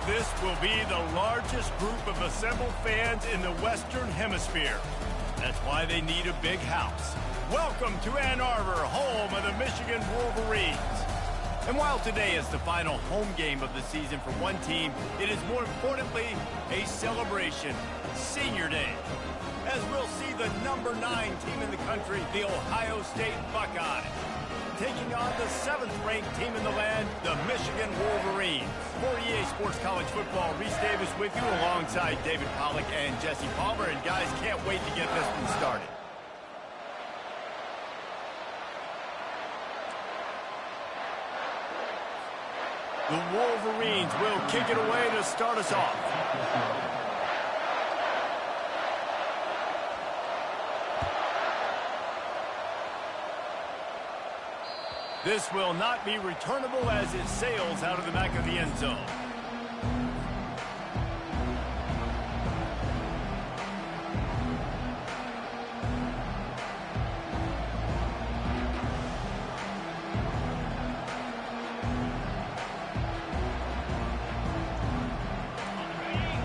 This will be the largest group of assembled fans in the Western Hemisphere. That's why they need a big house. Welcome to Ann Arbor, home of the Michigan Wolverines. And while today is the final home game of the season for one team, it is more importantly a celebration, Senior Day, as we'll see the number 9 team in the country, the Ohio State Buckeyes, taking on the 7th-ranked team in the land, the Michigan Wolverines. For EA Sports College Football, Reese Davis with you alongside David Pollack and Jesse Palmer. And guys, can't wait to get this one started. The Wolverines will kick it away to start us off. This will not be returnable as it sails out of the back of the end zone.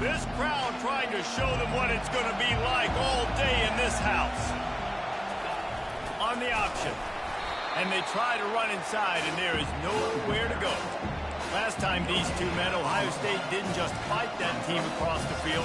This crowd trying to show them what it's going to be like all day in this house. On the option. And they try to run inside, and there is nowhere to go. Last time these two met, Ohio State didn't just fight that team across the field.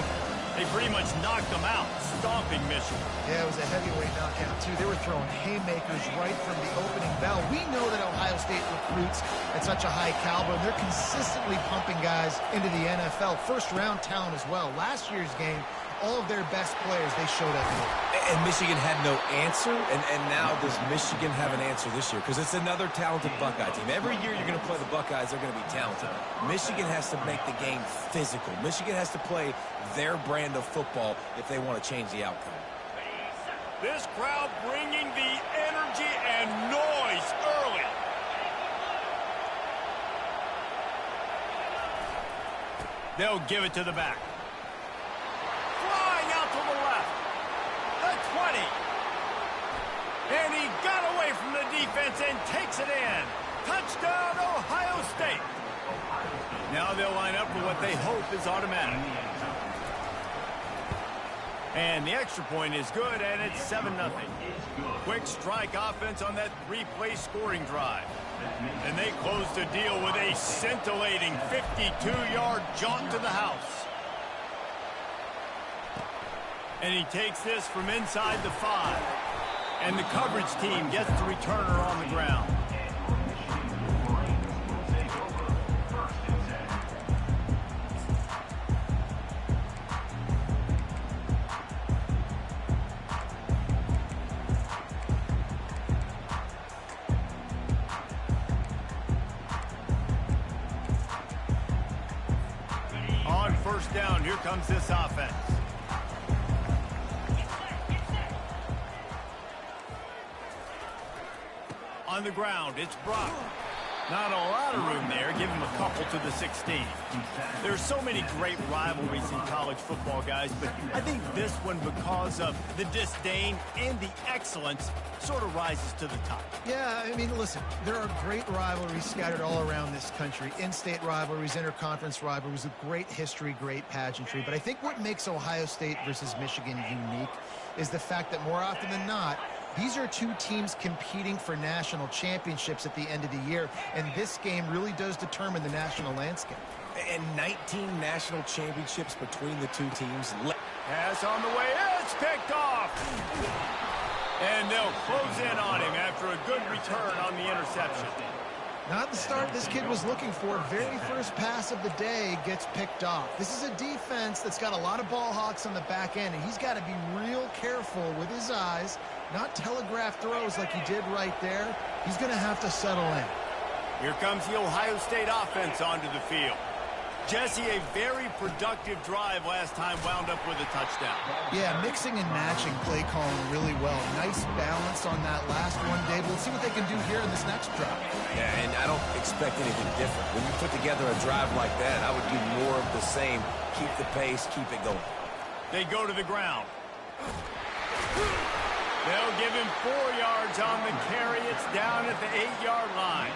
They pretty much knocked them out, stomping Michigan. Yeah, it was a heavyweight knockout, too. They were throwing haymakers right from the opening bell. We know that Ohio State recruits at such a high caliber, and they're consistently pumping guys into the NFL. First-round talent as well. Last year's game, all of their best players, they showed up here. And Michigan had no answer, and now does Michigan have an answer this year? Because it's another talented Buckeye team. Every year you're going to play the Buckeyes, they're going to be talented. Michigan has to make the game physical. Michigan has to play their brand of football if they want to change the outcome. This crowd bringing the energy and noise early. They'll give it to the back. Flying out to the left. The 20. And he got away from the defense and takes it in. Touchdown, Ohio State. Now they'll line up for what they hope is automatic. And the extra point is good, and it's 7-0. Quick strike offense on that 3-play scoring drive. And they close the deal with a scintillating 52-yard jaunt to the house. And he takes this from inside the 5. And the coverage team gets the returner on the ground. On first down, here comes this offense. On the ground, it's Brock. Not a lot of room there. Give him a couple to the 16. There's so many great rivalries in college football, guys, but I think this one, because of the disdain and the excellence, sort of rises to the top. Yeah, I mean, listen, there are great rivalries scattered all around this country. In-state rivalries, interconference rivalries with great history, great pageantry. But I think what makes Ohio State versus Michigan unique is the fact that more often than not, these are two teams competing for national championships at the end of the year, and this game really does determine the national landscape. And 19 national championships between the two teams. Pass on the way, it's picked off! And they'll close in on him after a good return on the interception. Not the start this kid was looking for. Very first pass of the day gets picked off. This is a defense that's got a lot of ball hawks on the back end, and he's got to be real careful with his eyes, not telegraph throws like he did right there. He's going to have to settle in. Here comes the Ohio State offense onto the field. Jesse, a very productive drive last time, wound up with a touchdown. Yeah, mixing and matching play calling really well. Nice balance on that last one, Dave. Let's see what they can do here in this next drive. Yeah, and I don't expect anything different. When you put together a drive like that, I would do more of the same. Keep the pace, keep it going. They go to the ground. They'll give him 4 yards on the carry. It's down at the 8-yard line.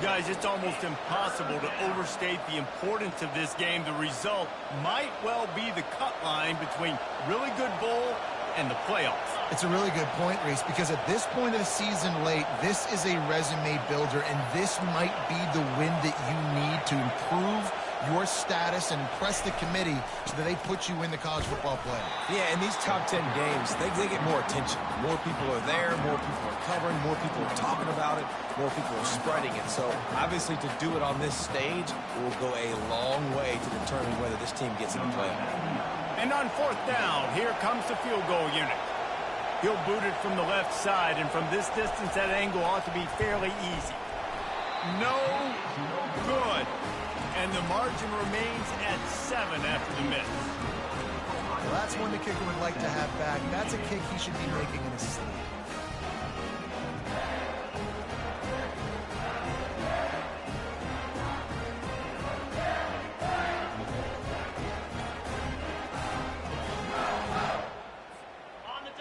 Guys, it's almost impossible to overstate the importance of this game. The result might well be the cut line between really good bowl and the playoffs. It's a really good point, Reese, because at this point of the season late, this is a resume builder, and this might be the win that you need to improve your status and impress the committee so that they put you in the college football playoff. Yeah, in these top 10 games, they get more attention. More people are there, more people are covering, more people are talking about it, more people are spreading it. So, obviously, to do it on this stage will go a long way to determine whether this team gets in the playoff. And on fourth down, here comes the field goal unit. He'll boot it from the left side, and from this distance, that angle ought to be fairly easy. No good. And the margin remains at 7 after the miss. Well, that's one the kicker would like to have back. That's a kick he should be making in his sleep.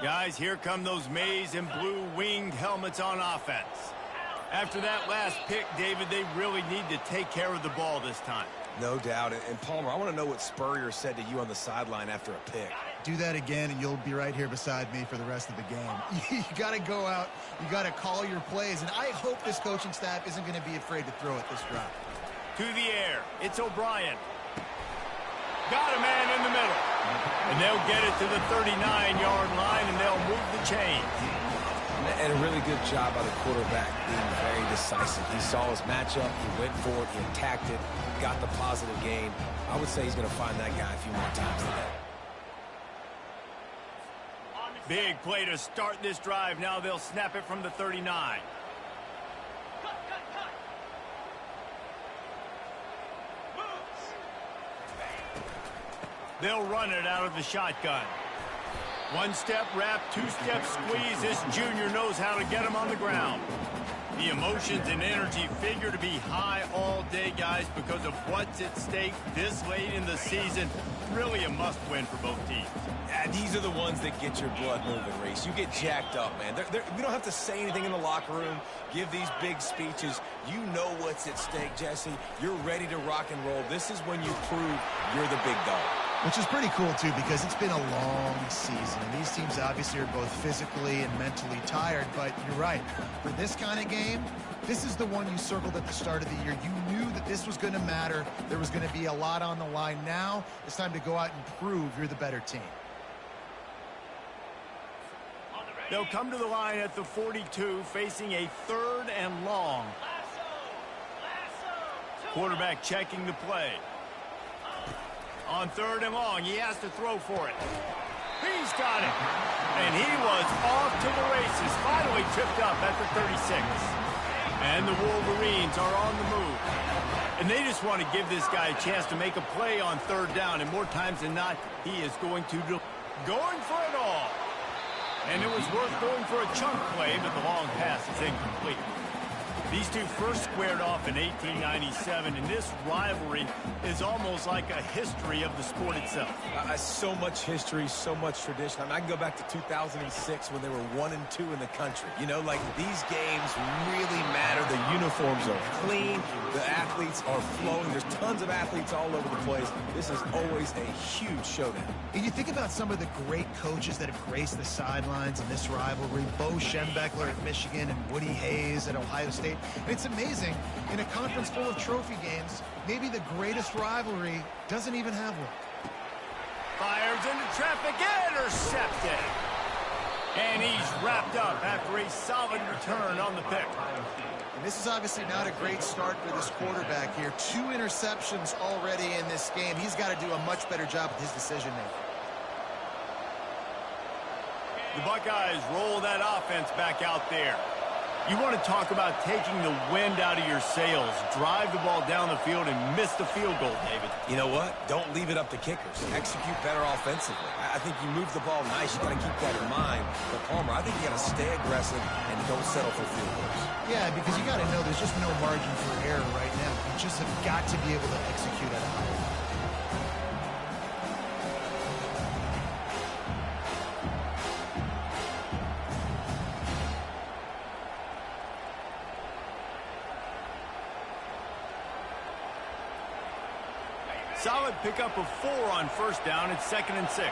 Guys, here come those maize and blue winged helmets on offense. After that last pick, David, they really need to take care of the ball this time. No doubt. And Palmer, I want to know what Spurrier said to you on the sideline after a pick. Do that again, and you'll be right here beside me for the rest of the game. You got to go out. You got to call your plays, and I hope this coaching staff isn't going to be afraid to throw it this drive. To the air. It's O'Brien. Got a man in the middle. And they'll get it to the 39-yard line, and they'll move the chains. And a really good job by the quarterback being very decisive. He saw his matchup, he went for it, he attacked it, got the positive gain. I would say he's going to find that guy a few more times today. Big play to start this drive. Now they'll snap it from the 39. They'll run it out of the shotgun. One-step wrap, two-step squeeze. This junior knows how to get him on the ground. The emotions and energy figure to be high all day, guys, because of what's at stake this late in the season. Really a must-win for both teams. Yeah, these are the ones that get your blood moving, Reese. You get jacked up, man. You don't have to say anything in the locker room, give these big speeches. You know what's at stake, Jesse. You're ready to rock and roll. This is when you prove you're the big dog. Which is pretty cool, too, because it's been a long season. And these teams obviously are both physically and mentally tired, but you're right. For this kind of game, this is the one you circled at the start of the year. You knew that this was going to matter. There was going to be a lot on the line. Now it's time to go out and prove you're the better team. They'll come to the line at the 42, facing a 3rd and long. Quarterback checking the play. On 3rd and long, he has to throw for it. He's got it. And he was off to the races. Finally tripped up at the 36. And the Wolverines are on the move. And they just want to give this guy a chance to make a play on 3rd down. And more times than not, he is going to do going for it all. And it was worth going for a chunk play, but the long pass is incomplete. These two first squared off in 1897, and this rivalry is almost like a history of the sport itself. So much history, so much tradition. I mean, I can go back to 2006 when they were 1 and 2 in the country. You know, like these games really matter. The uniforms are clean. The athletes are flowing. There's tons of athletes all over the place. This is always a huge showdown. And you think about some of the great coaches that have graced the sidelines in this rivalry. Bo Schembechler at Michigan and Woody Hayes at Ohio State. And it's amazing, in a conference full of trophy games, maybe the greatest rivalry doesn't even have one. Fires into traffic, intercepted. And he's wrapped up after a solid return on the pick. And this is obviously not a great start for this quarterback here. 2 interceptions already in this game. He's got to do a much better job with his decision-making. The Buckeyes roll that offense back out there. You want to talk about taking the wind out of your sails. Drive the ball down the field and miss the field goal, David. You know what? Don't leave it up to kickers. Execute better offensively. I think you move the ball nice. You got to keep that in mind. But Palmer, I think you got to stay aggressive and don't settle for field goals. Yeah, because you got to know there's just no margin for error right now. You just have got to be able to execute at a high level. Solid pickup of 4 on first down. It's 2nd and 6.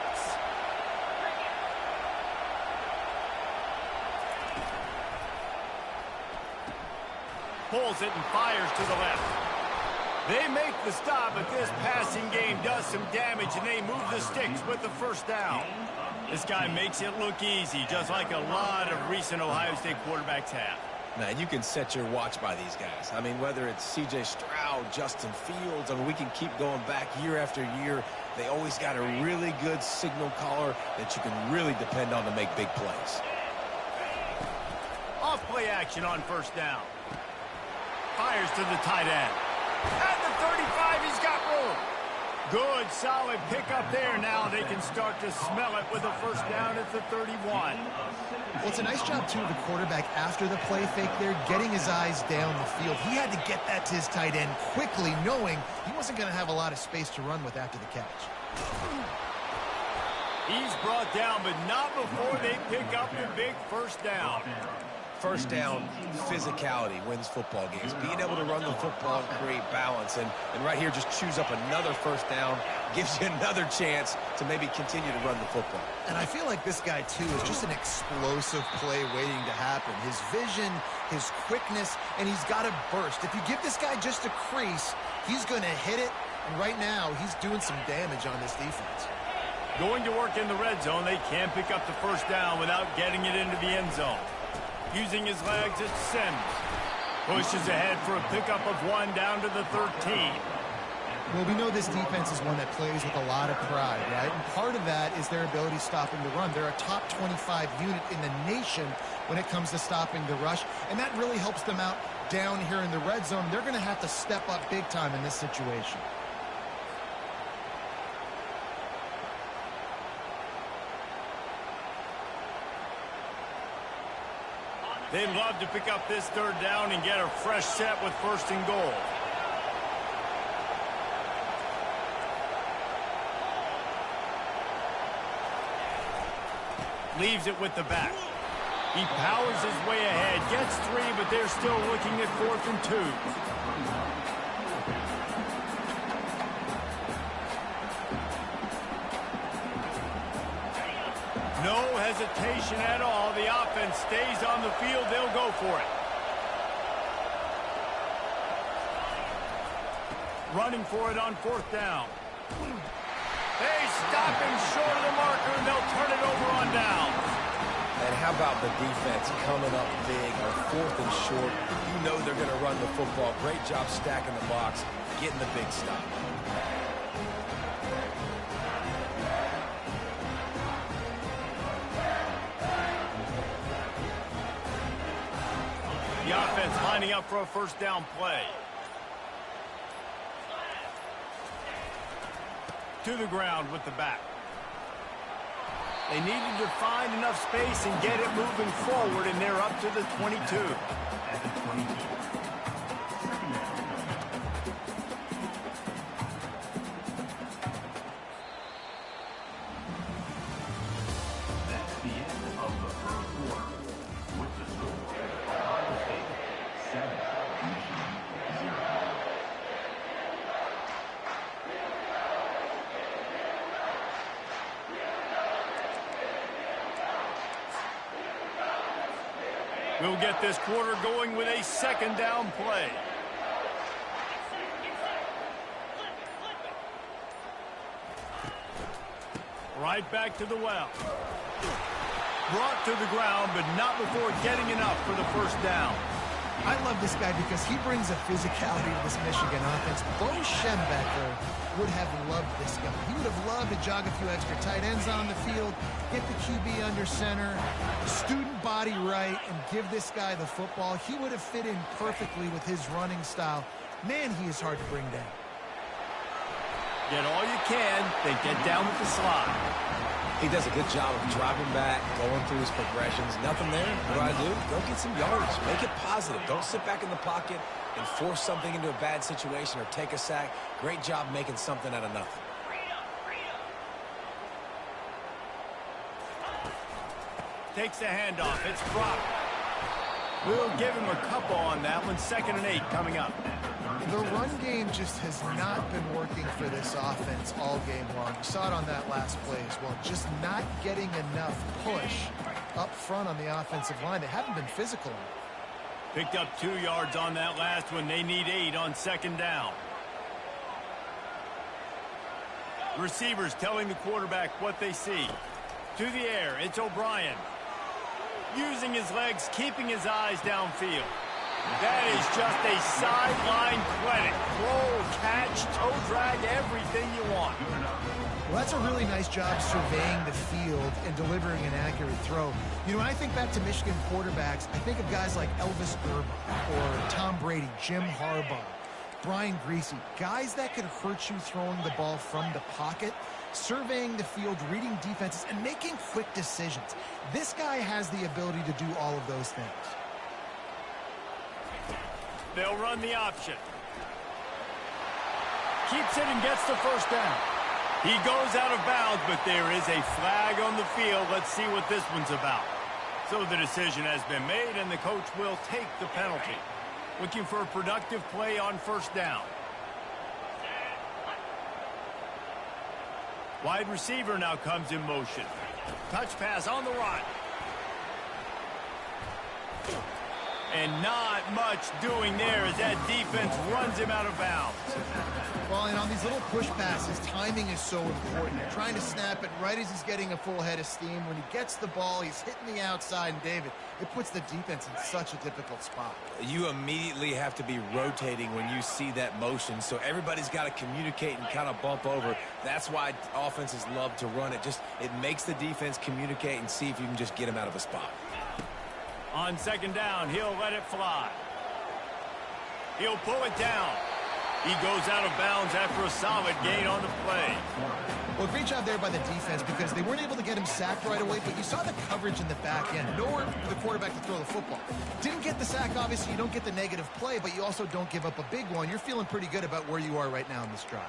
Pulls it and fires to the left. They make the stop, but this passing game does some damage, and they move the sticks with the first down. This guy makes it look easy, just like a lot of recent Ohio State quarterbacks have. Now, you can set your watch by these guys. I mean, whether it's C.J. Stroud, Justin Fields, I mean, we can keep going back year after year. They always got a really good signal caller that you can really depend on to make big plays. Off play action on first down. Fires to the tight end. At the 35, he's got room. Good, solid pickup there. Now they can start to smell it with a first down at the 31. Well, it's a nice job, too, of the quarterback after the play fake there, getting his eyes down the field. He had to get that to his tight end quickly, knowing he wasn't going to have a lot of space to run with after the catch. He's brought down, but not before they pick up the big first down. First down, physicality wins football games. Being able to run the football and create balance. And right here, just choose up another first down, gives you another chance to maybe continue to run the football. And I feel like this guy, too, is just an explosive play waiting to happen. His vision, his quickness, and he's got a burst. If you give this guy just a crease, he's going to hit it. And right now, he's doing some damage on this defense. Going to work in the red zone, they can't pick up the first down without getting it into the end zone. Using his legs, it's Sims. Pushes ahead for a pickup of 1 down to the 13. Well, we know this defense is one that plays with a lot of pride, right? And part of that is their ability stopping the run. They're a top 25 unit in the nation when it comes to stopping the rush, and that really helps them out down here in the red zone. They're going to have to step up big time in this situation. They'd love to pick up this third down and get a fresh set with 1st and goal. Leaves it with the back. He powers his way ahead, gets 3, but they're still looking at 4th and 2. No hesitation at all. The offense stays on the field. They'll go for it. Running for it on 4th down. They stop him short of the marker, and they'll turn it over on down. And how about the defense coming up big on 4th and short? You know they're going to run the football. Great job stacking the box, getting the big stop. The offense lining up for a first down play. To the ground with the back. They needed to find enough space and get it moving forward, and they're up to the 22. At the 22. That's the end of the first quarter. With the score, Ohio State 7, Michigan 0. We'll get this quarter going with a 2nd down play. Right back to the well. Brought to the ground, but not before getting enough for the first down. I love this guy because he brings a physicality to this Michigan offense. Bo Schembechler would have loved this guy. He would have loved to jog a few extra tight ends on the field, get the QB under center, student body right, and give this guy the football. He would have fit in perfectly with his running style. Man, he is hard to bring down. Get all you can, then get down with the slide. He does a good job of driving back, going through his progressions. Nothing there. What do? Go get some yards. Make it positive. Don't sit back in the pocket and force something into a bad situation or take a sack. Great job making something out of nothing. Takes the handoff. It's dropped. We'll give him a couple on that one. 2nd and 8 coming up. The run game just has not been working for this offense all game long. You saw it on that last play as well. Just not getting enough push up front on the offensive line. They haven't been physical. Picked up 2 yards on that last one. They need 8 on second down. Receivers telling the quarterback what they see. To the air, it's O'Brien. Using his legs, keeping his eyes downfield. That is just a sideline clinic. Roll, catch, toe drag, everything you want. Well, that's a really nice job surveying the field and delivering an accurate throw. You know, when I think back to Michigan quarterbacks, I think of guys like Elvis Urban or Tom Brady, Jim Harbaugh, Brian Greasy, guys that could hurt you throwing the ball from the pocket, surveying the field, reading defenses, and making quick decisions. This guy has the ability to do all of those things. They'll run the option. Keeps it and gets the first down. He goes out of bounds, but there is a flag on the field. Let's see what this one's about. So the decision has been made, and the coach will take the penalty. Looking for a productive play on first down. Wide receiver now comes in motion. Touch pass on the run. And not much doing there as that defense runs him out of bounds. Well, and on these little push passes, timing is so important. They're trying to snap it right as he's getting a full head of steam. When he gets the ball, he's hitting the outside, and David, it puts the defense in such a difficult spot. You immediately have to be rotating when you see that motion, so everybody's got to communicate and kind of bump over. That's why offenses love to run it. It makes the defense communicate and see if you can just get him out of a spot. On second down, he'll let it fly. He'll pull it down. He goes out of bounds after a solid gain on the play. Well, great job there by the defense because they weren't able to get him sacked right away, but you saw the coverage in the back end. Nowhere for the quarterback to throw the football. Didn't get the sack, obviously. You don't get the negative play, but you also don't give up a big one. You're feeling pretty good about where you are right now in this drive.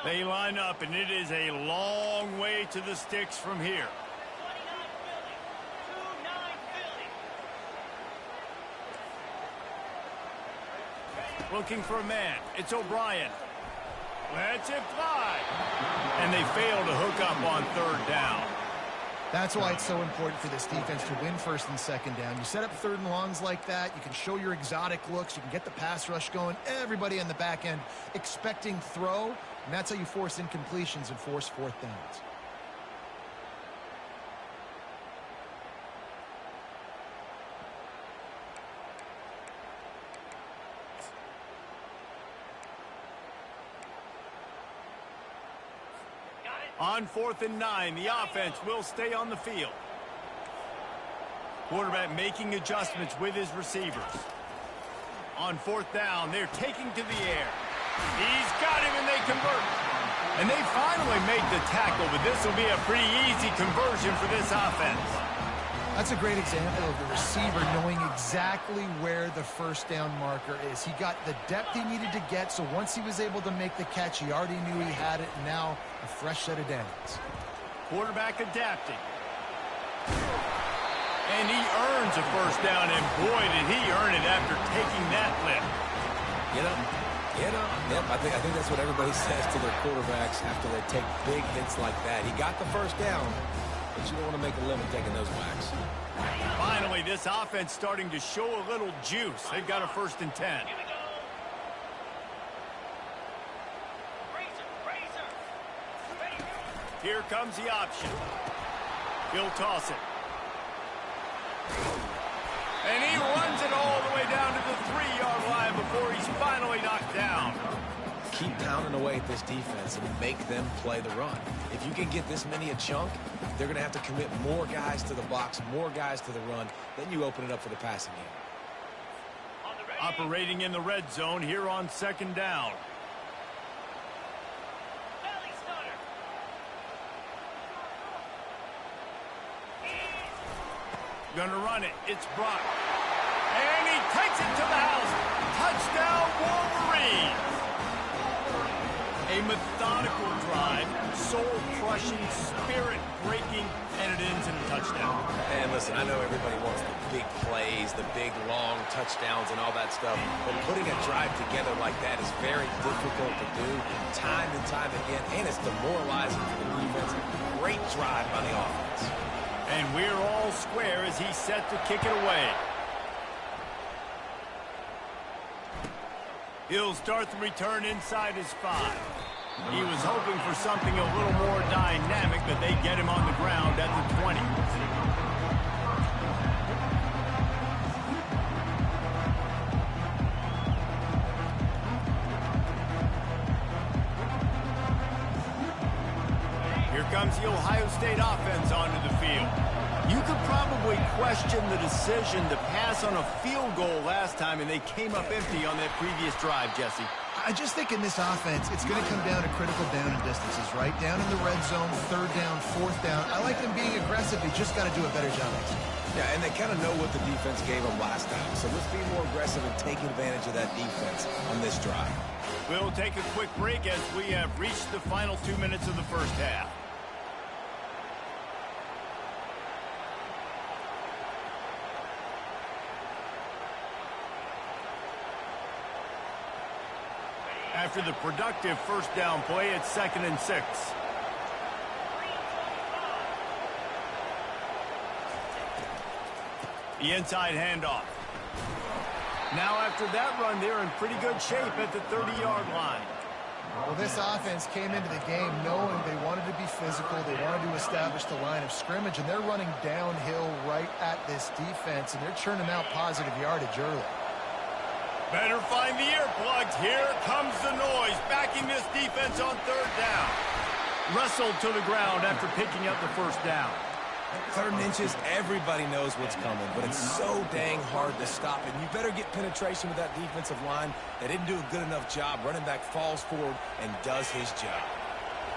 They line up, and it is a long way to the sticks from here. Looking for a man. It's O'Brien. Lets it fly. And they fail to hook up on third down. That's why it's so important for this defense to win first and second down. You set up third and longs like that. You can show your exotic looks. You can get the pass rush going. Everybody on the back end expecting throw. And that's how you force incompletions and force fourth downs. On 4th and 9, the offense will stay on the field. Quarterback making adjustments with his receivers. On 4th down, they're taking to the air. He's got him, and they convert. And they finally make the tackle, but this will be a pretty easy conversion for this offense. That's a great example of the receiver knowing exactly where the first down marker is. He got the depth he needed to get, so once he was able to make the catch, he already knew he had it, and now a fresh set of downs. Quarterback adapting. And he earns a first down, and boy, did he earn it after taking that lift. Get up. Get up. Yep, I think that's what everybody says to their quarterbacks after they take big hits like that. He got the first down, but you don't want to make a living taking those whacks. Finally, this offense starting to show a little juice. They've got a 1st and 10. Here comes the option. He'll toss it. And he runs it all the way down to the 3-yard line before he's finally knocked down. Keep pounding away at this defense and make them play the run. If you can get this many a chunk, they're going to have to commit more guys to the box, more guys to the run. Then you open it up for the passing game. Operating in the red zone here on 2nd down. Gonna run it. It's Brock. And he takes it to the house. Touchdown, Wolverines. A methodical drive, soul-crushing, spirit-breaking, and it ends in a touchdown. And listen, Listen, I know everybody wants the big plays, the big, long touchdowns and all that stuff, but putting a drive together like that is very difficult to do time and time again, and it's demoralizing for the defense. Great drive by the offense. And we're all square as he's set to kick it away. He'll start the return inside his 5. He was hoping for something a little more dynamic, but they get him on the ground at the 20. Here comes the Ohio State offense onto the field. You could probably question the decision to pass on a field goal last time, and they came up empty on that previous drive, Jesse. I just think in this offense, it's going to come down to critical down and distances, right? Down in the red zone, 3rd down, 4th down. I like them being aggressive. They just got to do a better job. Yeah, and they kind of know what the defense gave them last time. So let's be more aggressive and take advantage of that defense on this drive. We'll take a quick break as we have reached the final 2 minutes of the first half. After the productive first down play, it's 2nd and 6. The inside handoff. Now after that run, they're in pretty good shape at the 30-yard line. Well, this offense came into the game knowing they wanted to be physical. They wanted to establish the line of scrimmage, and they're running downhill right at this defense, and they're churning out positive yardage early. Better find the earplugs. Here comes the noise, backing this defense on 3rd down. Wrestled to the ground after picking up the first down. 3rd and inches, everybody knows what's coming, but it's so dang hard to stop. And you better get penetration with that defensive line. They didn't do a good enough job. Running back falls forward and does his job.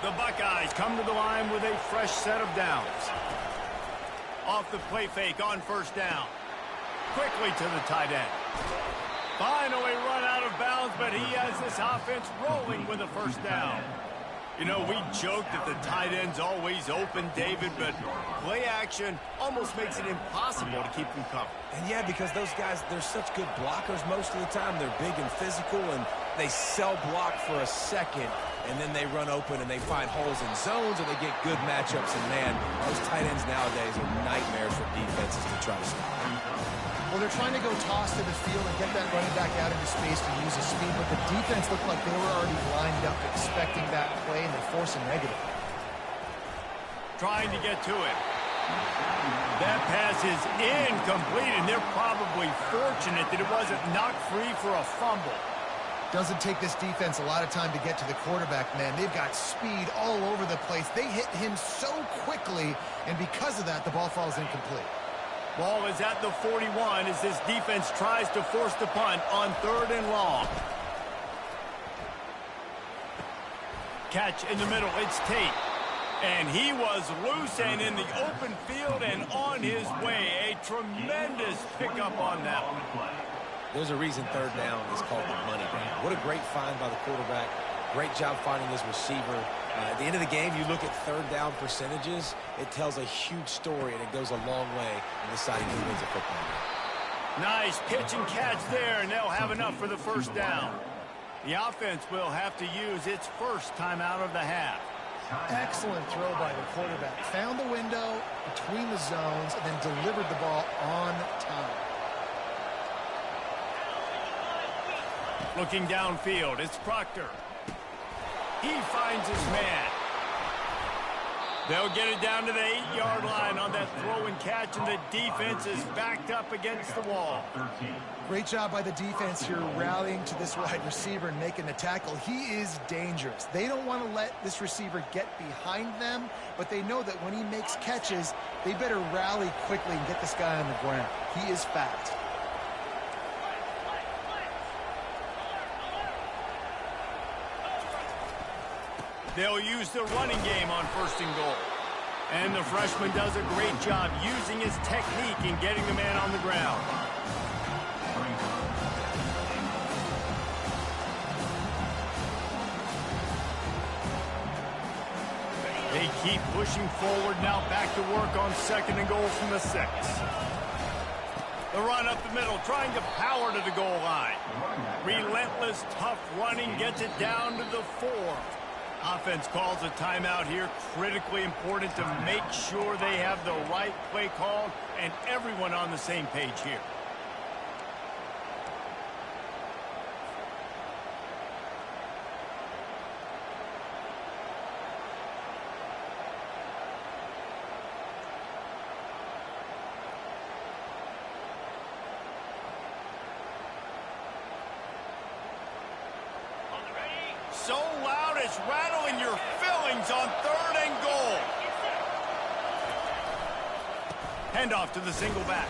The Buckeyes come to the line with a fresh set of downs. Off the play fake on 1st down. Quickly to the tight end. Finally run out of bounds, but he has this offense rolling with a 1st down. You know, we joke that the tight end's always open, David, but play action almost makes it impossible to keep them covered. And yeah, because those guys, they're such good blockers most of the time. They're big and physical, and they sell block for a second, and then they run open and they find holes in zones, or they get good matchups. And man, those tight ends nowadays are nightmares for defenses to try to stop. Well, they're trying to go toss to the field and get that running back out into space to use his speed, but the defense looked like they were already lined up expecting that play, and they force a negative. Trying to get to it. That pass is incomplete, and they're probably fortunate that it wasn't knocked free for a fumble. Doesn't take this defense a lot of time to get to the quarterback, man. They've got speed all over the place. They hit him so quickly, and because of that, the ball falls incomplete. Ball is at the 41 as this defense tries to force the punt on 3rd and long. Catch in the middle, it's Tate. And he was loose and in the open field and on his way. A tremendous pickup on that one. There's a reason 3rd down is called the money down. What a great find by the quarterback. Great job finding his receiver. At the end of the game, you look at 3rd down percentages, it tells a huge story, and it goes a long way in deciding who wins a football game. Nice pitch and catch there, and they'll have enough for the 1st down. The offense will have to use its first timeout of the half. Excellent throw by the quarterback. Found the window between the zones and then delivered the ball on time. Looking downfield, it's Proctor. He finds his man. They'll get it down to the 8-yard line on that throw and catch, and the defense is backed up against the wall. Great job by the defense here rallying to this wide receiver and making the tackle. He is dangerous. They don't want to let this receiver get behind them, but they know that when he makes catches, they better rally quickly and get this guy on the ground. He is fast. They'll use the running game on 1st and goal. And the freshman does a great job using his technique and getting the man on the ground. They They keep pushing forward now, back to work on 2nd and goal from the 6. The run up the middle, trying to power to the goal line. Relentless, tough running gets it down to the 4. Offense calls a timeout here. Critically important to make sure they have the right play called and everyone on the same page here. So loud it's rattling your fillings on 3rd and goal. Handoff to the single back.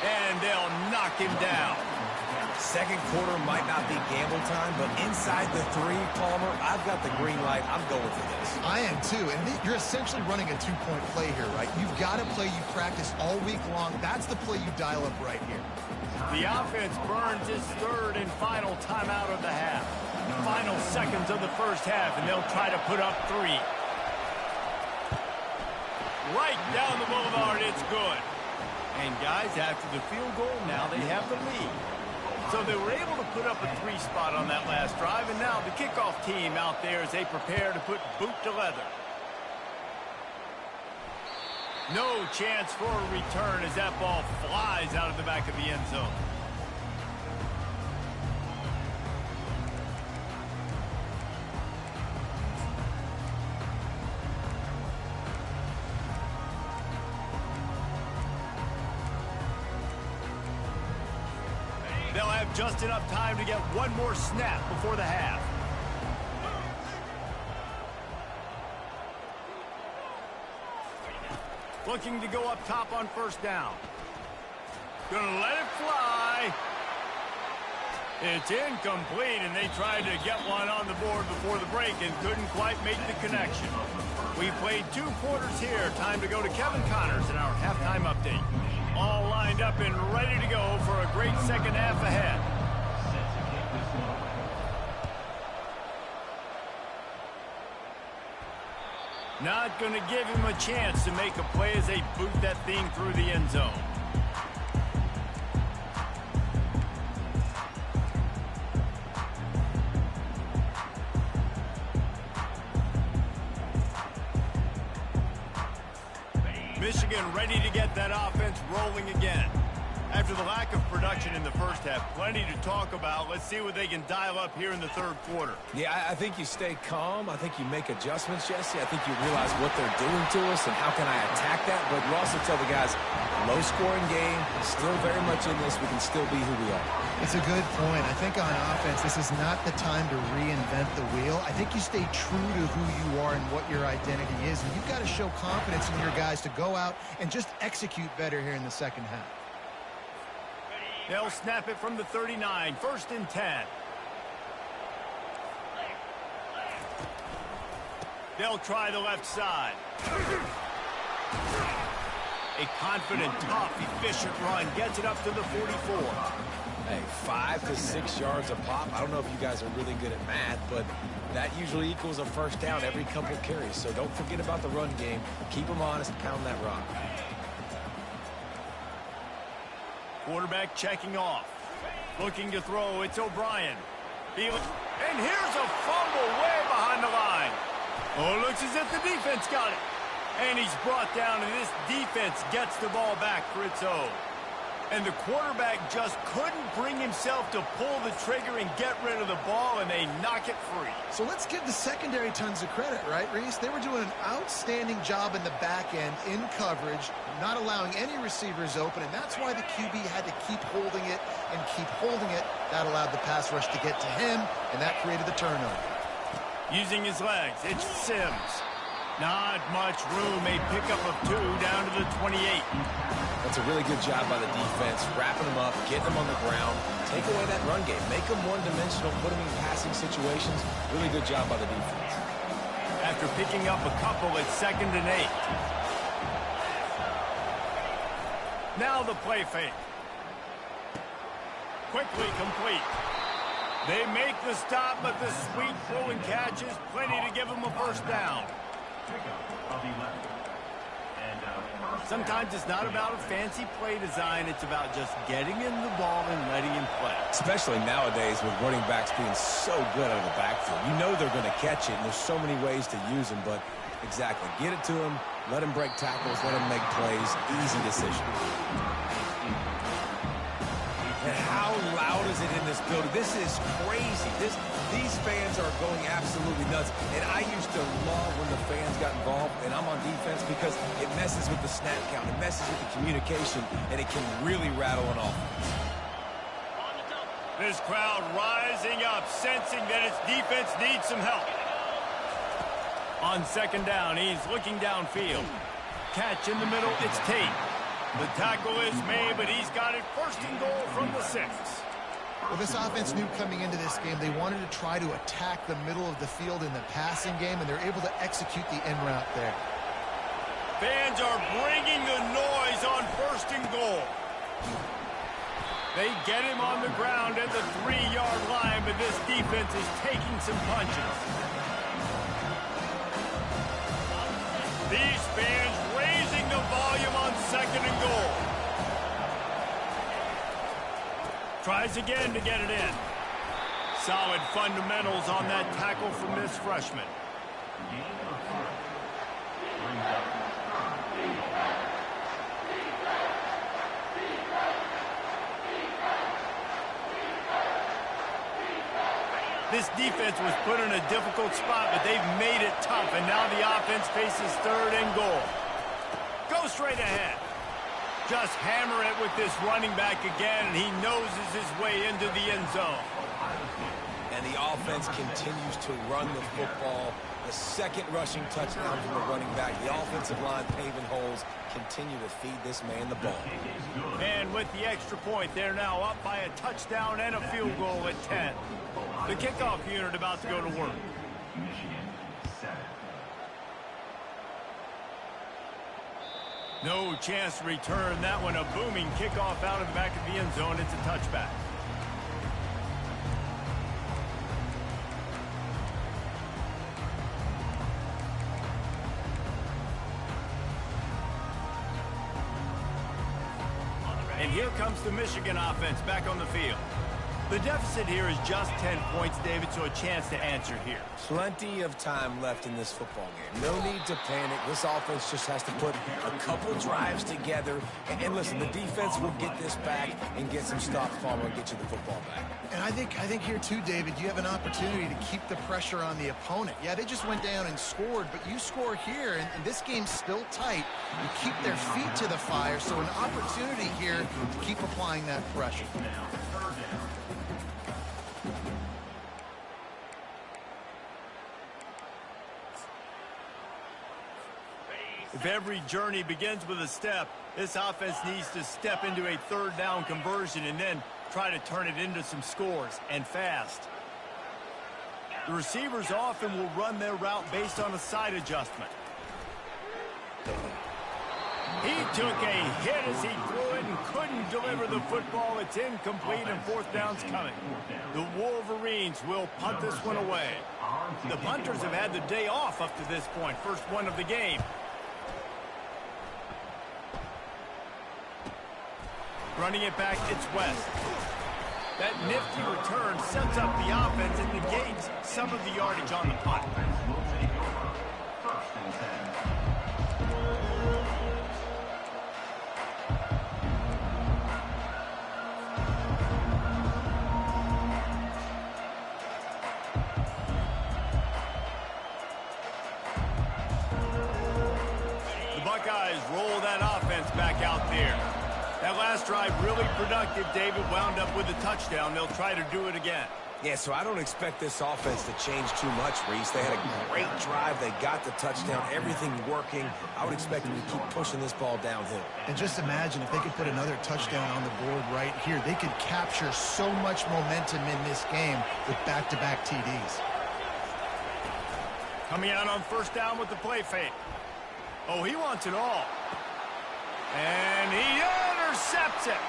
And they'll knock him down. Second quarter might not be gamble time, but inside the 3, Palmer, I've got the green light. I'm going for this. I am too, and you're essentially running a 2-point play here, right? You've got a play you practice all week long. That's the play you dial up right here. The offense burns his 3rd and final timeout of the half. Final seconds of the first half, and they'll try to put up 3. Right down the boulevard, it's good. And guys, after the field goal, now they have the lead. So they were able to put up a 3 spot on that last drive, and now the kickoff team out there as they prepare to put boot to leather. No chance for a return as that ball flies out of the back of the end zone. They'll have just enough time to get one more snap before the half. Looking to go up top on 1st down. Gonna let it fly. It's incomplete, and they tried to get one on the board before the break and couldn't quite make the connection. We played 2 quarters here. Time to go to Kevin Connors in our halftime update. All lined up and ready to go for a great second half ahead. Not going to give him a chance to make a play as they boot that thing through the end zone. Michigan ready to get that offense rolling again. After the lack of production in the first half, plenty to talk about. Let's see what they can dial up here in the 3rd quarter. Yeah, I think you stay calm. I think you make adjustments, Jesse. I think you realize what they're doing to us and how can I attack that. But you also tell the guys, low-scoring game, still very much in this. We can still be who we are. It's a good point. I think on offense, this is not the time to reinvent the wheel. I think you stay true to who you are and what your identity is. And you've got to show confidence in your guys to go out and just execute better here in the second half. They'll snap it from the 39, 1st and 10. They'll try the left side. A confident, tough, efficient run gets it up to the 44. Hey, 5 to 6 yards a pop. I don't know if you guys are really good at math, but that usually equals a 1st down every couple carries. So don't forget about the run game. Keep them honest, pound that rock. Quarterback checking off. Looking to throw, it's O'Brien. And here's a fumble way behind the line. Oh, looks as if the defense got it. And he's brought down, and this defense gets the ball back for its own. And the quarterback just couldn't bring himself to pull the trigger and get rid of the ball, and they knock it free. So let's give the secondary tons of credit, right, Reese? They were doing an outstanding job in the back end, in coverage, not allowing any receivers open, and that's why the QB had to keep holding it and keep holding it. That allowed the pass rush to get to him, and that created the turnover. Using his legs, it's Sims. Not much room, a pickup of 2 down to the 28. That's a really good job by the defense, wrapping them up, getting them on the ground, take away that run game, make them one-dimensional, put them in passing situations. Really good job by the defense. After picking up a couple, it's 2nd and 8. Now the play fake. Quickly complete. They make the stop, but the sweet throw and catch is plenty to give them a 1st down. Pickup of 11. And Sometimes it's not about a fancy play design. It's about just getting him the ball and letting him play. Especially nowadays with running backs being so good out of the backfield. You know they're going to catch it, and there's so many ways to use them. But exactly, get it to him, let him break tackles, let him make plays. Easy decision. And how loud is it in this building? This is crazy. These fans are going absolutely nuts. And I used to love when the fans got involved, and I'm on defense because it messes with the snap count. It messes with the communication, and it can really rattle an offense. This crowd rising up, sensing that its defense needs some help. On second down, he's looking downfield. Catch in the middle, it's Tate. The tackle is made, but he's got it first and goal from the 6. Well, this offense knew coming into this game they wanted to try to attack the middle of the field in the passing game, and they're able to execute the end route there. Fans are bringing the noise on first and goal. They get him on the ground at the 3-yard line, but this defense is taking some punches. These fans raising the volume on second and goal. Tries again to get it in. Solid fundamentals on that tackle from this freshman. This defense was put in a difficult spot, but they've made it tough, and now the offense faces third and goal. Go straight ahead. Just hammer it with this running back again, and he noses his way into the end zone. And the offense continues to run the football. The second rushing touchdown from the running back. The offensive line paving holes. Continue to feed this man the ball. And with the extra point, they're now up by a touchdown and a field goal at 10. The kickoff unit about to go to work. Michigan 7. No chance to return that one. A booming kickoff out of the back of the end zone. It's a touchback. And here comes the Michigan offense back on the field. The deficit here is just 10 points, David, so a chance to answer here. Plenty of time left in this football game. No need to panic. This offense just has to put a couple drives together. And listen, the defense will get this back and get some stops following and get you the football back. And I think here too, David, you have an opportunity to keep the pressure on the opponent. Yeah, they just went down and scored, but you score here, and this game's still tight. You keep their feet to the fire, so an opportunity here to keep applying that pressure. Now, third down. If every journey begins with a step, this offense needs to step into a third down conversion and then try to turn it into some scores, and fast. The receivers often will run their route based on a side adjustment. He took a hit as he threw it and couldn't deliver the football. It's incomplete and fourth down's coming. The Wolverines will punt this one away. The punters have had the day off up to this point. First one of the game. Running it back, it's West. That nifty return sets up the offense and negates some of the yardage on the punt. Will take over. First and 10. The Buckeyes roll that offense back out there. That last drive really productive. David wound up with a touchdown. They'll try to do it again. Yeah, so I don't expect this offense to change too much, Reese. They had a great drive. They got the touchdown. Everything working. I would expect them to keep pushing this ball downhill. And just imagine if they could put another touchdown on the board right here. They could capture so much momentum in this game with back-to-back TDs. Coming out on first down with the play fake. Oh, he wants it all. And he intercepts it.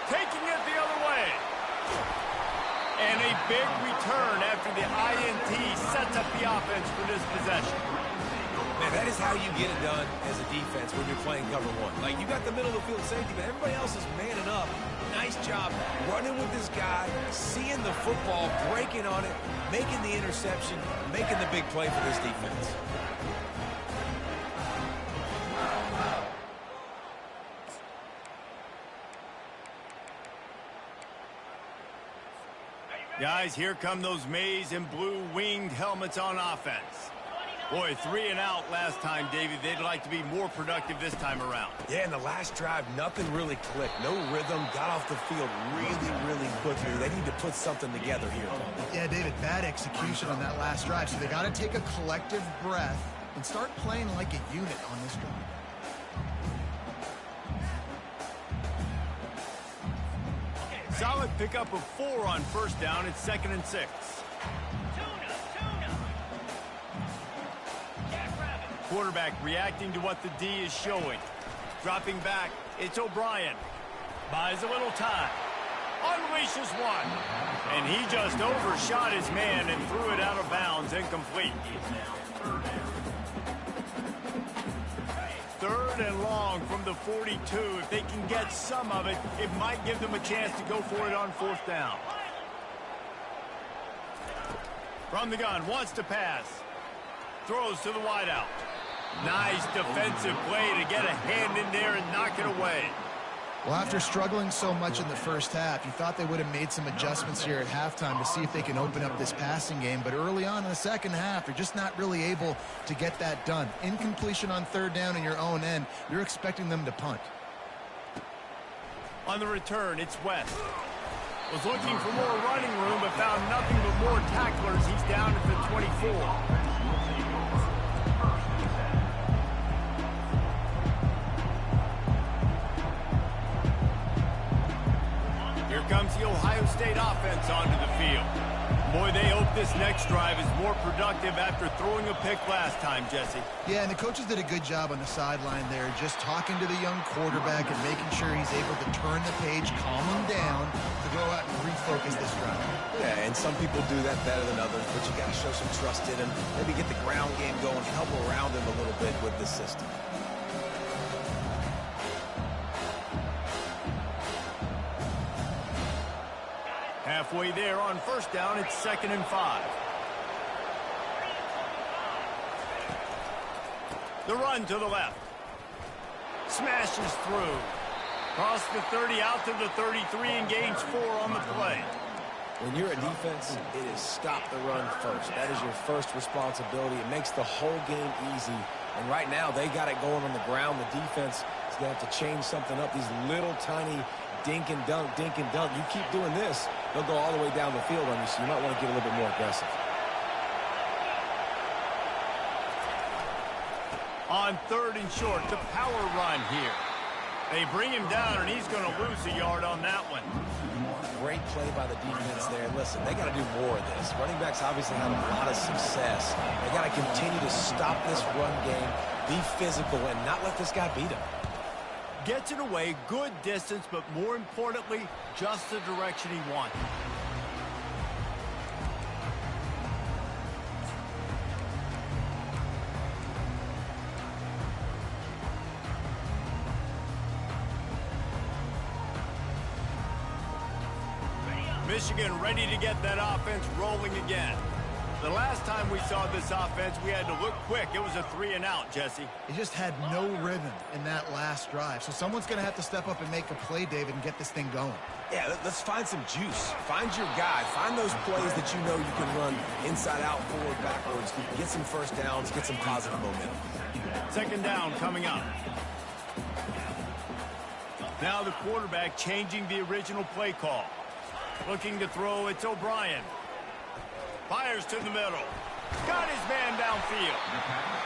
Taking it the other way. And a big return after the INT sets up the offense for this possession. Man, that is how you get it done as a defense when you're playing cover one. Like, you got the middle of the field safety, but everybody else is manning up. Nice job running with this guy, seeing the football, breaking on it, making the interception, making the big play for this defense. Guys, here come those maize and blue winged helmets on offense. Boy, 3 and out last time, David. They'd like to be more productive this time around. Yeah, in the last drive, nothing really clicked. No rhythm, got off the field really quickly. They need to put something together here. Yeah, David, bad execution on that last drive. So they got to take a collective breath and start playing like a unit on this drive. Solid pickup of 4 on first down. It's 2nd and 6. Quarterback reacting to what the D is showing. Dropping back, it's O'Brien. Buys a little time. Unleashes one. And he just overshot his man and threw it out of bounds, incomplete. 3rd and long from the 42. If they can get some of it, it might give them a chance to go for it on 4th down. From the gun, wants to pass. Throws to the wideout. Nice defensive play to get a hand in there and knock it away. Well, after struggling so much in the first half, you thought they would have made some adjustments here at halftime to see if they can open up this passing game. But early on in the second half, they're just not really able to get that done. Incompletion on 3rd down in your own end, you're expecting them to punt. On the return, it's West. Was looking for more running room, but found nothing but more tacklers. He's down at the 24. Comes the Ohio State offense onto the field. Boy, they hope this next drive is more productive after throwing a pick last time, Jesse. Yeah, and the coaches did a good job on the sideline there, just talking to the young quarterback and making sure he's able to turn the page, calm him down, to go out and refocus this drive. Yeah, and some people do that better than others, but you got to show some trust in him, maybe get the ground game going, help around him a little bit with the system. Halfway there on first down, it's 2nd and 5. The run to the left. Smashes through. Across the 30, out to the 33, and gains 4 on the play. When you're a defense, it is stop the run first. That is your first responsibility. It makes the whole game easy. And right now, they got it going on the ground. The defense is going to have to change something up. These little tiny dink and dunk, dink and dunk. You keep doing this, they'll go all the way down the field on you, so you might want to get a little bit more aggressive. On 3rd and short, the power run here. They bring him down, and he's going to lose a yard on that one. Great play by the defense there. Listen, they got to do more of this. Running backs obviously have a lot of success. They got to continue to stop this run game, be physical, and not let this guy beat them. Gets it away, good distance, but more importantly, just the direction he wanted. Michigan ready to get that offense rolling again. The last time we saw this offense, we had to look quick. It was a 3 and out, Jesse. He just had no rhythm in that last drive. So someone's going to have to step up and make a play, David, and get this thing going. Yeah, let's find some juice. Find your guy. Find those plays that you know you can run inside out, forward, backwards. Get some first downs, get some positive momentum. 2nd down coming up. Now the quarterback changing the original play call. Looking to throw, it's O'Brien. Fires to the middle. Got his man downfield.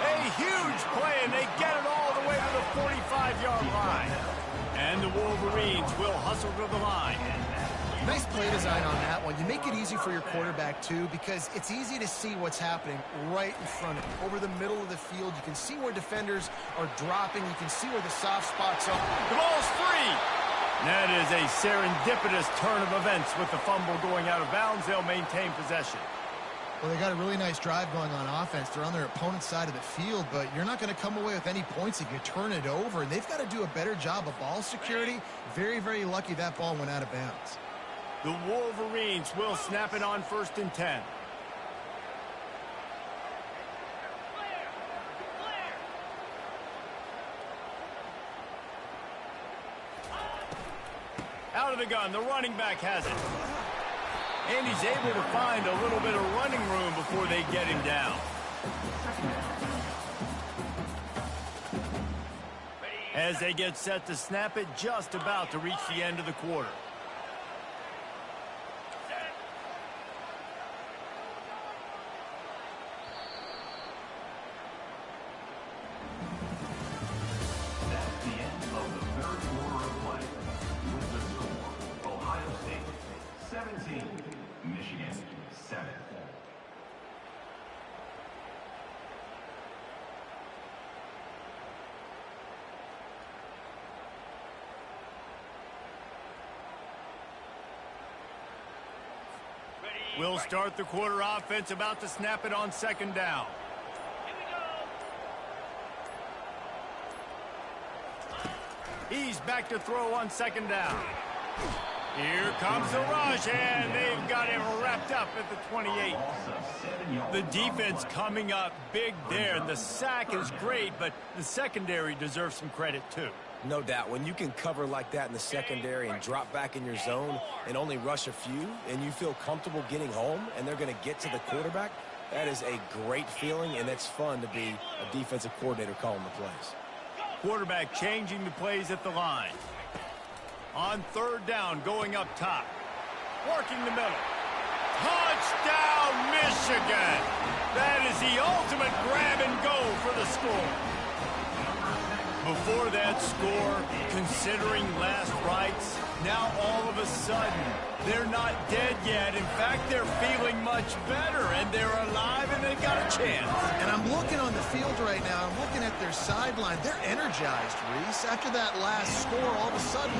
A huge play, and they get it all the way to the 45-yard line. And the Wolverines will hustle to the line. Nice play design on that one. You make it easy for your quarterback, too, because it's easy to see what's happening right in front of you. Over the middle of the field, you can see where defenders are dropping. You can see where the soft spots are. The ball's free. That is a serendipitous turn of events with the fumble going out of bounds. They'll maintain possession. Well, they got a really nice drive going on offense. They're on their opponent's side of the field, but you're not going to come away with any points if you turn it over. And they've got to do a better job of ball security. Very, very lucky that ball went out of bounds. The Wolverines will snap it on 1st and 10. Out of the gun, the running back has it. And he's able to find a little bit of running room before they get him down. As they get set to snap it, just about to reach the end of the quarter. That's the end of the third quarter of play. With the score, Ohio State 17, Michigan 7. We'll start the quarter offense, about to snap it on 2nd down. He's back to throw on 2nd down. Here comes the rush, and they've got him wrapped up at the 28. The defense coming up big there, and the sack is great, but the secondary deserves some credit too. No doubt. When you can cover like that in the secondary and drop back in your zone and only rush a few, and you feel comfortable getting home, and they're going to get to the quarterback, that is a great feeling, and it's fun to be a defensive coordinator calling the plays. Quarterback changing the plays at the line. On 3rd down, going up top. Working the middle. Touchdown, Michigan! That is the ultimate grab and go for the score. Before that score, considering last rites, now all of a sudden, they're not dead yet. In fact, they're feeling much better, and they're alive, and they've got a chance. And I'm looking on the field right now. I'm looking at their sideline. They're energized, Reese. After that last score, all of a sudden,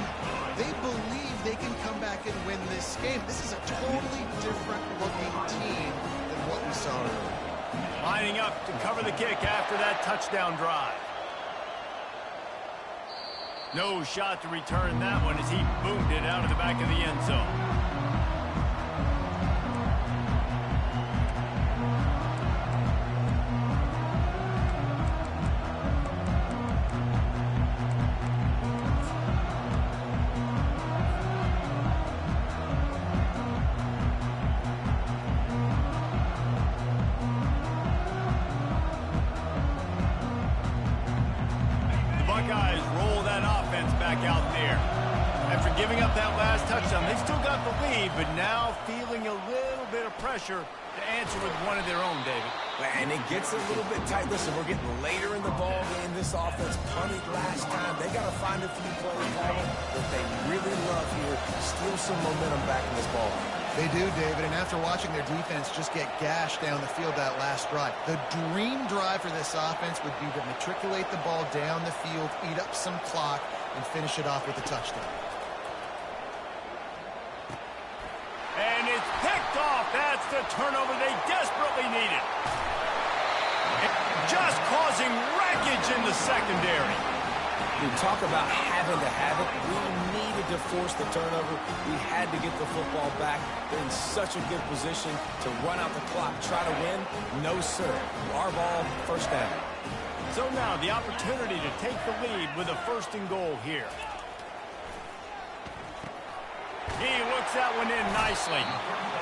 they believe they can come back and win this game. This is a totally different-looking team than what we saw earlier. Lining up to cover the kick after that touchdown drive. No shot to return that one as he boomed it out of the back of the end zone. Buckeyes roll that offense back out there. After giving up that last touchdown, they've still got the lead, but now feeling a little bit of pressure to answer with one of their own, David. And it gets a little bit tight. Listen, we're getting later in the ball game. This offense punted last time. They got to find a few plays, Pavel, that they really love here. Steal some momentum back in this ball game. They do, David, and after watching their defense just get gashed down the field that last drive, the dream drive for this offense would be to matriculate the ball down the field, eat up some clock, and finish it off with a touchdown. And it's picked off. That's the turnover they desperately needed. Just causing wreckage in the secondary. We talk about having to have it. We needed to force the turnover. We had to get the football back. They're in such a good position to run out the clock, try to win. No, sir. Our ball, 1st down. So now the opportunity to take the lead with a 1st and goal here. He looks that one in nicely.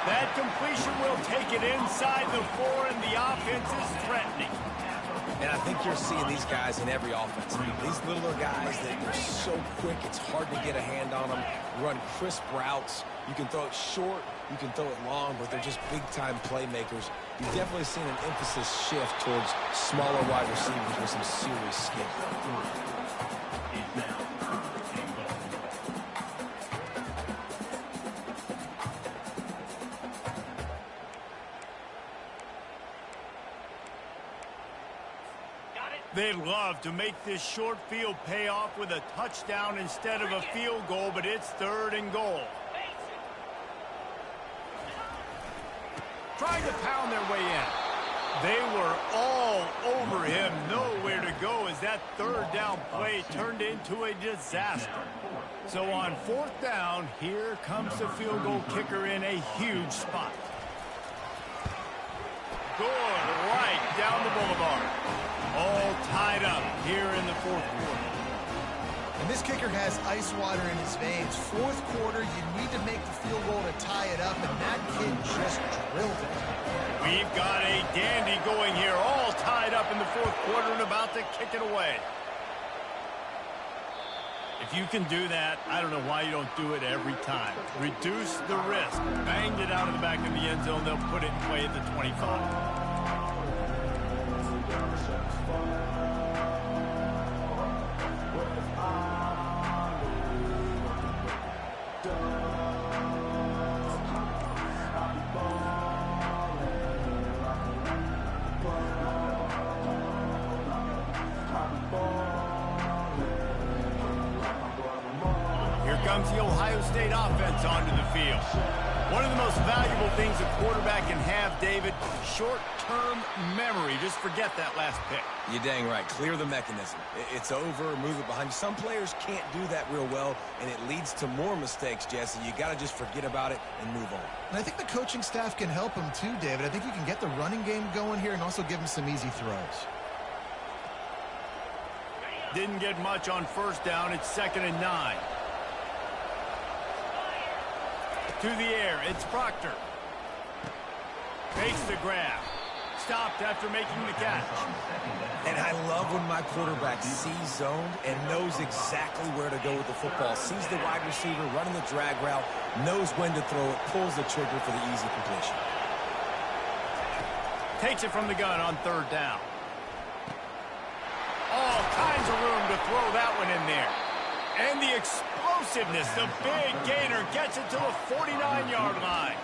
That completion will take it inside the 4, and the offense is threatening. And I think you're seeing these guys in every offense. I mean, these littler guys that are so quick, it's hard to get a hand on them, run crisp routes. You can throw it short, you can throw it long, but they're just big-time playmakers. You've definitely seen an emphasis shift towards smaller wide receivers with some serious skill. They'd love to make this short field pay off with a touchdown instead of a field goal, but it's 3rd and goal. trying to pound their way in. They were all over him, nowhere to go as that third down play turned into a disaster. So on fourth down, here comes the field goal kicker in a huge spot. Good, right down the boulevard. All tied up here in the fourth quarter. And this kicker has ice water in his veins. Fourth quarter, you need to make the field goal to tie it up, and that kid just drilled it. We've got a dandy going here, all tied up in the fourth quarter and about to kick it away. If you can do that, I don't know why you don't do it every time. Reduce the risk. Banged it out of the back of the end zone. They'll put it in play at the 25. Comes the Ohio State offense onto the field. One of the most valuable things a quarterback can have, David, short-term memory. Just forget that last pick. You're dang right. Clear the mechanism. It's over, move it behind you. Some players can't do that real well, and it leads to more mistakes, Jesse. You got to just forget about it and move on. And I think the coaching staff can help him too, David. I think you can get the running game going here and also give him some easy throws. Didn't get much on first down. It's 2nd and 9. To the air, it's Proctor. Fakes the grab. Stopped after making the catch. And I love when my quarterback sees zoned and knows exactly where to go with the football. Sees the wide receiver running the drag route, knows when to throw it, pulls the trigger for the easy completion. Takes it from the gun on third down. All kinds of room to throw that one in there. And the explosiveness, the big gainer gets it to the 49-yard line.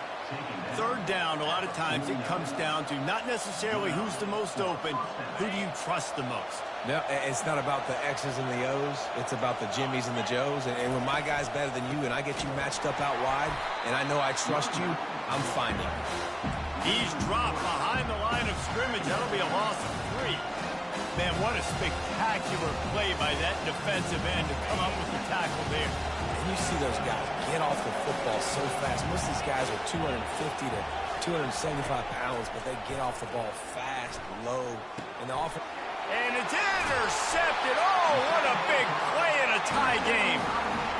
Third down, a lot of times it comes down to not necessarily who's the most open, who do you trust the most? No, it's not about the X's and the O's. It's about the Jimmies and the Joes. And when my guy's better than you and I get you matched up out wide and I know I trust you, I'm finding you. He's dropped behind the line of scrimmage. That'll be a loss of 3. Man, what a spectacular play by that defensive end to come up with the tackle there. And you see those guys get off the football so fast. Most of these guys are 250 to 275 pounds, but they get off the ball fast, low, and the offense. And it's intercepted. Oh, what a big play in a tie game.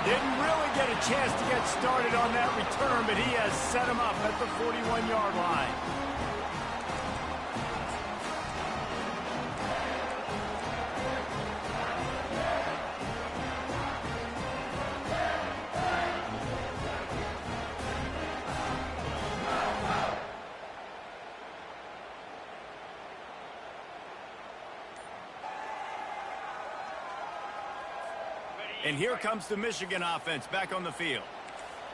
Didn't really get a chance to get started on that return, but he has set him up at the 41-yard line. And here comes the Michigan offense back on the field.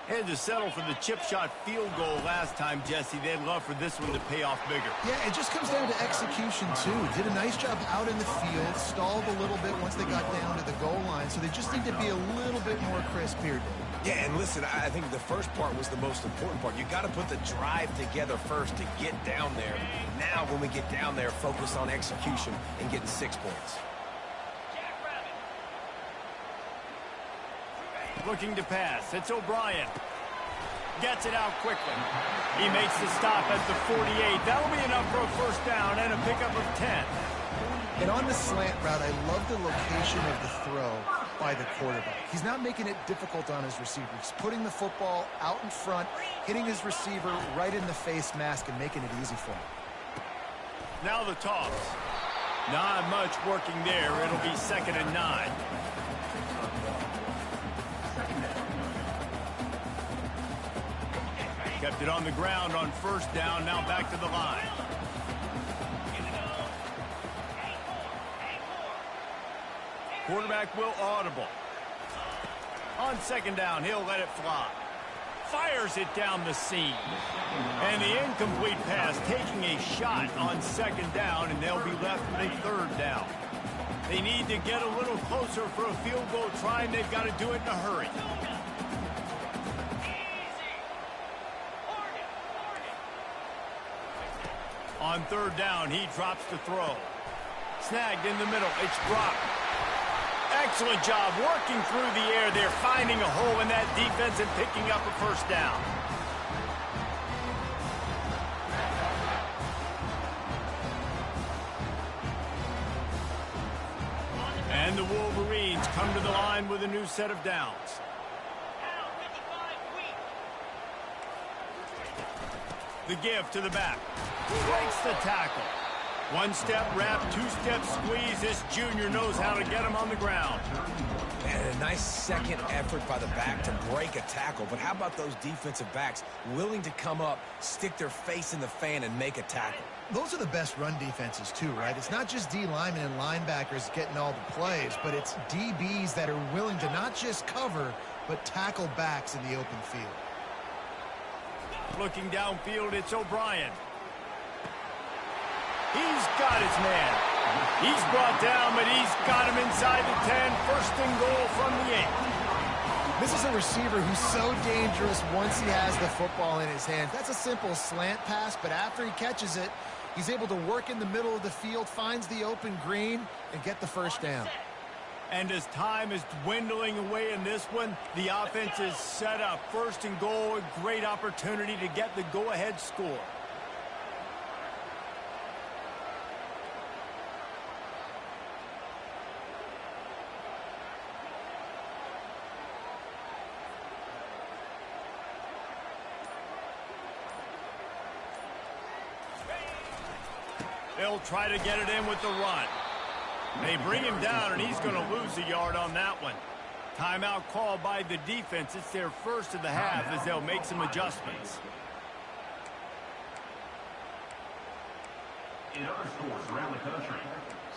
Had to settle for the chip shot field goal last time, Jesse. They'd love for this one to pay off bigger. Yeah, it just comes down to execution, too. Did a nice job out in the field, stalled a little bit once they got down to the goal line, so they just need to be a little bit more crisp here. Yeah, and listen, I think the first part was the most important part. You got to put the drive together first to get down there. Now, when we get down there, focus on execution and getting 6 points. Looking to pass. It's O'Brien. Gets it out quickly. He makes the stop at the 48. That'll be enough for a first down and a pickup of 10. And on the slant route, I love the location of the throw by the quarterback. He's not making it difficult on his receiver. He's putting the football out in front, hitting his receiver right in the face mask and making it easy for him. Now the toss. Not much working there. It'll be 2nd and 9. Kept it on the ground on first down. Now back to the line. Quarterback will audible. On 2nd down, he'll let it fly. Fires it down the seam. And the incomplete pass taking a shot on 2nd down, and they'll be left with a 3rd down. They need to get a little closer for a field goal try, and they've got to do it in a hurry. On third down, he drops the throw. Snagged in the middle. It's dropped. Excellent job working through the air there, finding a hole in that defense and picking up a first down. And the Wolverines come to the line with a new set of downs. The give to the back. Breaks the tackle. One-step wrap, two-step squeeze. This junior knows how to get him on the ground. And a nice second effort by the back to break a tackle. But how about those defensive backs willing to come up, stick their face in the fan, and make a tackle? Those are the best run defenses, too, right? It's not just D linemen and linebackers getting all the plays, but it's DBs that are willing to not just cover, but tackle backs in the open field. Looking downfield, it's O'Brien. He's got his man. He's brought down, but he's got him inside the 10. First and goal from the 8. This is a receiver who's so dangerous once he has the football in his hands. That's a simple slant pass, but after he catches it, he's able to work in the middle of the field, finds the open green, and get the first down. And as time is dwindling away in this one, the offense is set up. First and goal, a great opportunity to get the go-ahead score. They'll try to get it in with the run. They bring him down, and he's going to lose a yard on that one. Timeout called by the defense. It's their first of the half as they'll make some adjustments. In other sports around the country,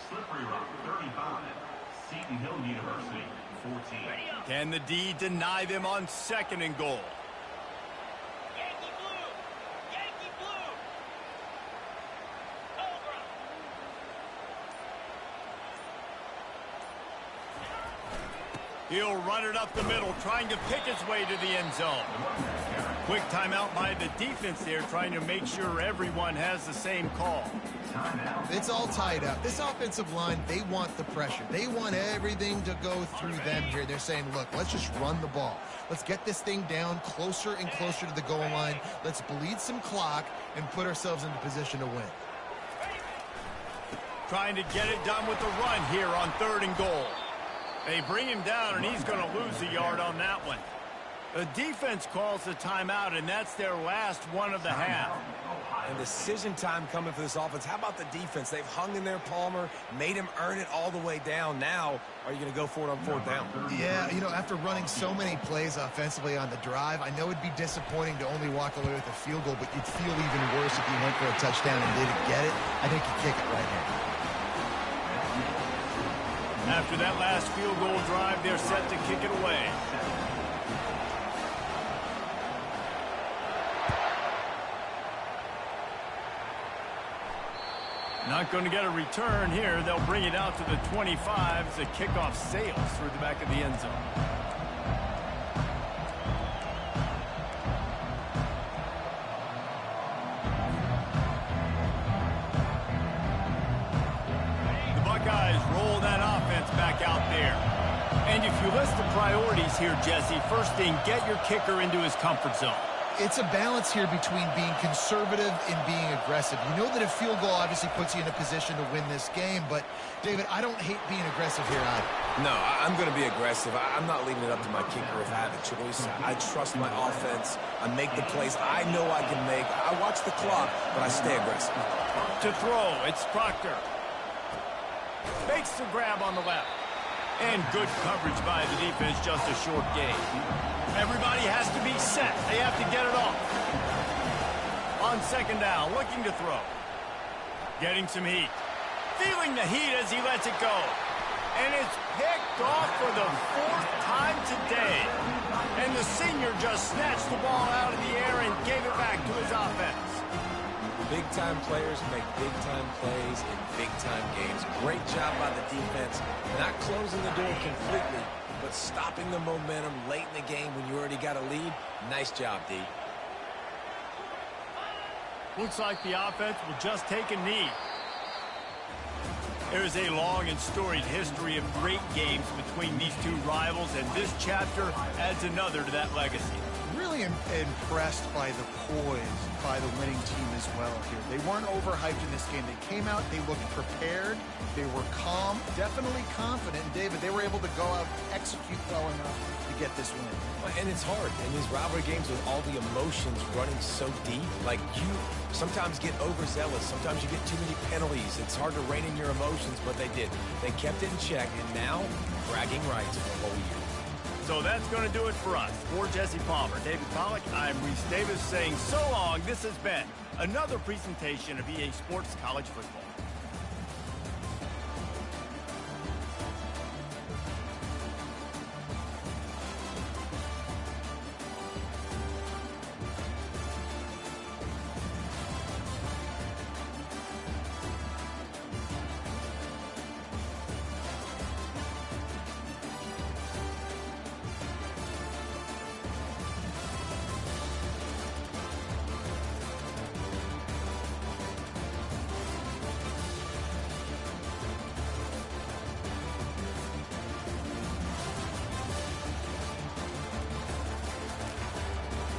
Slippery Rock 35, Seton Hill University 14. Can the D deny them on second and goal? Yankee blue! Yankee blue! Cobra! He'll run it up the middle, trying to pick his way to the end zone. Quick timeout by the defense there, trying to make sure everyone has the same call. It's all tied up. This offensive line, they want the pressure. They want everything to go through them here. They're saying, look, let's just run the ball. Let's get this thing down closer and closer to the goal line. Let's bleed some clock and put ourselves into position to win. Trying to get it done with the run here on third and goal. They bring him down, and he's going to lose a yard on that one. The defense calls the timeout, and that's their last one of the half. And decision time coming for this offense. How about the defense? They've hung in there, Palmer, made him earn it all the way down. Now, are you going to go for it on fourth down? Yeah, you know, after running so many plays offensively on the drive, I know it'd be disappointing to only walk away with a field goal, but you'd feel even worse if you went for a touchdown and didn't get it. I think you kick it right here. After that last field goal drive, they're set to kick it away. Not going to get a return here. They'll bring it out to the 25 as the kickoff sails through the back of the end zone. The Buckeyes roll that offense back out there. And if you list the priorities here, Jesse, first thing, get your kicker into his comfort zone. It's a balance here between being conservative and being aggressive. You know that a field goal obviously puts you in a position to win this game, but, David, I don't hate being aggressive here either. No, I'm going to be aggressive. I'm not leaving it up to my kicker if I have a choice. I trust my offense. I make the plays I know I can make. I watch the clock, but I stay aggressive. To throw, it's Proctor. Makes the grab on the left. And good coverage by the defense, just a short gain. Everybody has to be set. They have to get it off. On second down, looking to throw. Getting some heat. Feeling the heat as he lets it go. And it's picked off for the fourth time today. And the senior just snatched the ball out of the air and gave it back to his offense. Big-time players make big-time plays in big-time games. Great job by the defense, not closing the door completely, but stopping the momentum late in the game when you already got a lead. Nice job, D. Looks like the offense will just take a knee. There is a long and storied history of great games between these two rivals, and this chapter adds another to that legacy. Really impressed by the poise by the winning team as well here. They weren't overhyped in this game. They came out, they looked prepared, they were calm, definitely confident. And David, they were able to go out, execute well enough to get this win. And it's hard in these rivalry games with all the emotions running so deep. Like, you sometimes get overzealous. Sometimes you get too many penalties. It's hard to rein in your emotions, but they did. They kept it in check, and now bragging rights for the whole year. So that's going to do it for us. For Jesse Palmer, David Pollack, I'm Reese Davis saying so long. This has been another presentation of EA Sports College Football.